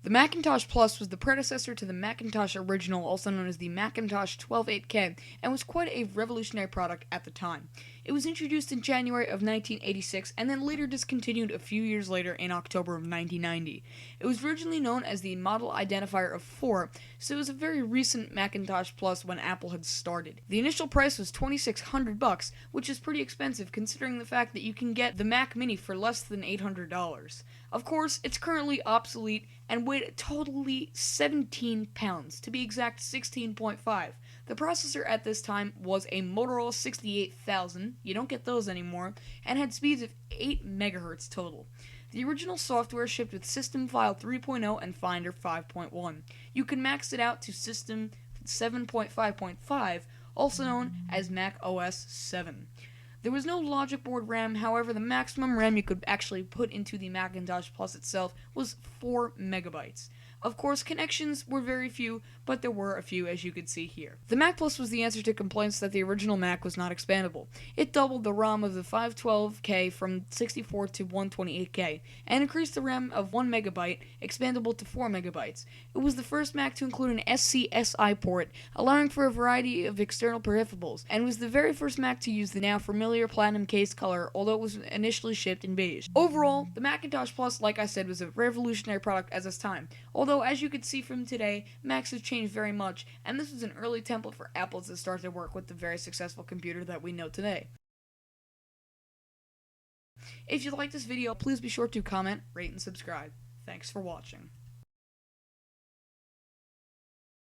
The Macintosh Plus was the predecessor to the Macintosh Original, also known as the Macintosh 12.8K, and was quite a revolutionary product at the time. It was introduced in January of 1986 and then later discontinued a few years later in October of 1990. It was originally known as the Model Identifier of 4, so it was a very recent Macintosh Plus when Apple had started. The initial price was $2,600, which is pretty expensive considering the fact that you can get the Mac Mini for less than $800. Of course, it's currently obsolete and weighed totally 17 pounds, to be exact 16.5. The processor at this time was a Motorola 68000, you don't get those anymore, and had speeds of 8 MHz total. The original software shipped with System File 3.0 and Finder 5.1. You can max it out to System 7.5.5, also known as Mac OS 7. There was no logic board RAM, however, the maximum RAM you could actually put into the Macintosh Plus itself was 4 megabytes. Of course, connections were very few, but there were a few, as you can see here. The Mac Plus was the answer to complaints that the original Mac was not expandable. It doubled the ROM of the 512K from 64 to 128K, and increased the RAM of 1 megabyte, expandable to 4 megabytes. It was the first Mac to include an SCSI port, allowing for a variety of external peripherals, and was the very first Mac to use the now familiar platinum case color, although it was initially shipped in beige. Overall, the Macintosh Plus, like I said, was a revolutionary product at its time. Although, as you can see from today, Macs have changed very much, and this was an early template for Apple to start their work with the very successful computer that we know today. If you like this video, please be sure to comment, rate, and subscribe. Thanks for watching.